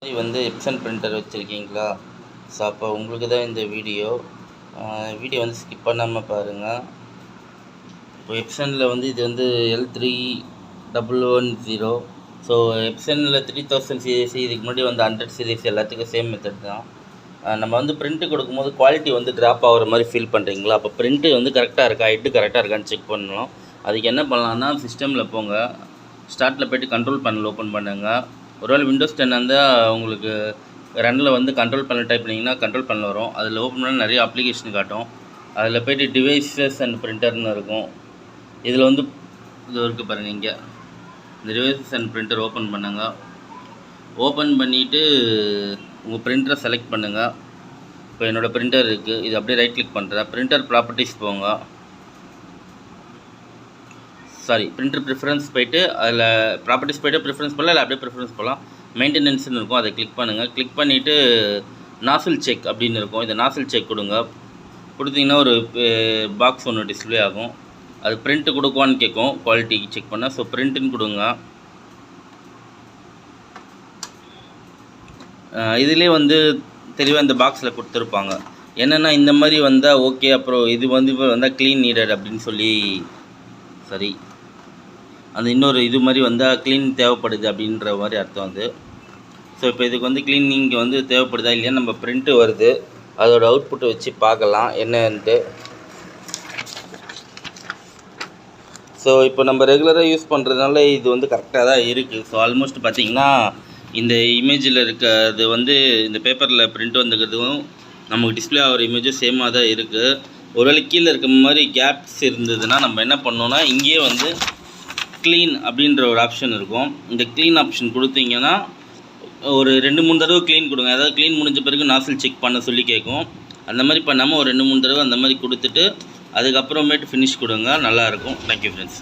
வந்து Epson printer வச்சுருக்கீங்களா? So அப்போ உங்களுக்கு தான் இந்த வீடியோ வந்து ஸ்கிப் பண்ணாமல் பாருங்கள். இப்போ எப்சனில் வந்து இது வந்து L3110. ஸோ எப்சனில் 3000 சீரிஸ், இதுக்கு முன்னாடி வந்து 100 சீரிஸ் எல்லாத்துக்கும் சேம் மெத்தட் தான். நம்ம வந்து பிரிண்ட்டு கொடுக்கும்போது குவாலிட்டி வந்து ட்ராப் ஆகிற மாதிரி ஃபீல் பண்ணுறீங்களா? அப்போ பிரிண்ட்டு வந்து கரெக்டாக இருக்கா, ஹெட்டு கரெக்டாக இருக்கான்னு செக் பண்ணணும். அதுக்கு என்ன பண்ணலான்னா, சிஸ்டமில் போங்க, ஸ்டார்ட்டில் போய்ட்டு கண்ட்ரோல் பேனல் ஓப்பன் பண்ணுங்கள். ஒருவேளை விண்டோஸ் 10 இருந்தால் உங்களுக்கு ரன்னில் வந்து கண்ட்ரோல் பேனல் டைப் பண்ணிங்கன்னா கண்ட்ரோல் பேனல் வரும். அதில் ஓப்பன் பண்ணால் நிறைய அப்ளிகேஷன் காட்டும். அதில் போய்ட்டு டிவைசஸ் அண்ட் பிரிண்டர்னு இருக்கும். இதில் வந்து இது இருக்குது பாருங்கள், இங்கே இந்த டிவைசஸ் அண்ட் பிரிண்டர் ஓப்பன் பண்ணுங்கள். ஓப்பன் பண்ணிவிட்டு உங்கள் பிரிண்டரை செலக்ட் பண்ணுங்கள். இப்போ என்னோடய பிரிண்டர் இருக்குது, இது அப்படியே ரைட் கிளிக் பண்ணுறேன். பிரிண்டர் ப்ராப்பர்ட்டிஸ் போங்க, பிரிண்டர் ப்ரிஃபரன்ஸ் போய்ட்டு அதில் ப்ராப்பர்ட்டிஸ் போய்ட்டு ப்ரிஃபரன்ஸ் போகலாம், இல்லை அப்படியே ப்ரிஃபரன்ஸ் போகலாம். மெயின்டெனன்ஸ்னு இருக்கும், அதை கிளிக் பண்ணுங்கள். கிளிக் பண்ணிவிட்டு நாசில் செக் அப்படின்னு இருக்கும், இந்த நாசில் செக் கொடுங்க. கொடுத்தீங்கன்னா ஒரு பாக்ஸ் ஒன்று டிஸ்பிளே ஆகும். அது பிரிண்ட்டு கொடுக்குவான்னு கேட்கும், குவாலிட்டி செக் பண்ணால். ஸோ பிரிண்ட்டுன்னு கொடுங்க. இதிலே வந்து தெளிவாக இந்த பாக்ஸில் கொடுத்துருப்பாங்க என்னென்னா, இந்த மாதிரி வந்தால் ஓகே, அப்புறம் இது வந்து வந்தால் க்ளீன் நீடட் அப்படின்னு சொல்லி, சரி அந்த இன்னொரு இது மாதிரி வந்தால் க்ளீன் தேவைப்படுது அப்படின்ற மாதிரி அர்த்தம் அது. ஸோ இப்போ இதுக்கு வந்து க்ளீனிங் வந்து தேவைப்படுதா இல்லையா, நம்ம பிரிண்ட்டு வருது, அதோட அவுட்புட்டை வச்சு பார்க்கலாம் என்னன்ட்டு. ஸோ இப்போ நம்ம ரெகுலராக யூஸ் பண்ணுறதுனால இது வந்து கரெக்டாக தான் இருக்குது. ஸோ ஆல்மோஸ்ட் பார்த்திங்கன்னா இந்த இமேஜில் இருக்கிறது வந்து இந்த பேப்பரில் பிரிண்ட் வந்துக்கிறதும் நமக்கு டிஸ்பிளே ஆகிற இமேஜும் சேமாக தான் இருக்குது. ஒருவேளை கீழே இருக்க மாதிரி கேப்ஸ் இருந்ததுன்னா நம்ம என்ன பண்ணோன்னா, இங்கேயே வந்து க்ளீன் அப்படின்ற ஒரு ஆப்ஷன் இருக்கும். இந்த க்ளீன் ஆப்ஷன் கொடுத்தீங்கன்னா ஒரு 2-3 தடவை க்ளீன் கொடுங்க. அதாவது க்ளீன் முடிஞ்ச பிறகு நாசில் செக் பண்ண சொல்லி கேட்கும். அந்த மாதிரி பண்ணாமல் ஒரு 2-3 தடவை அந்த மாதிரி கொடுத்துட்டு அதுக்கப்புறமேட்டு ஃபினிஷ் கொடுங்க, நல்லாயிருக்கும். Thank you friends.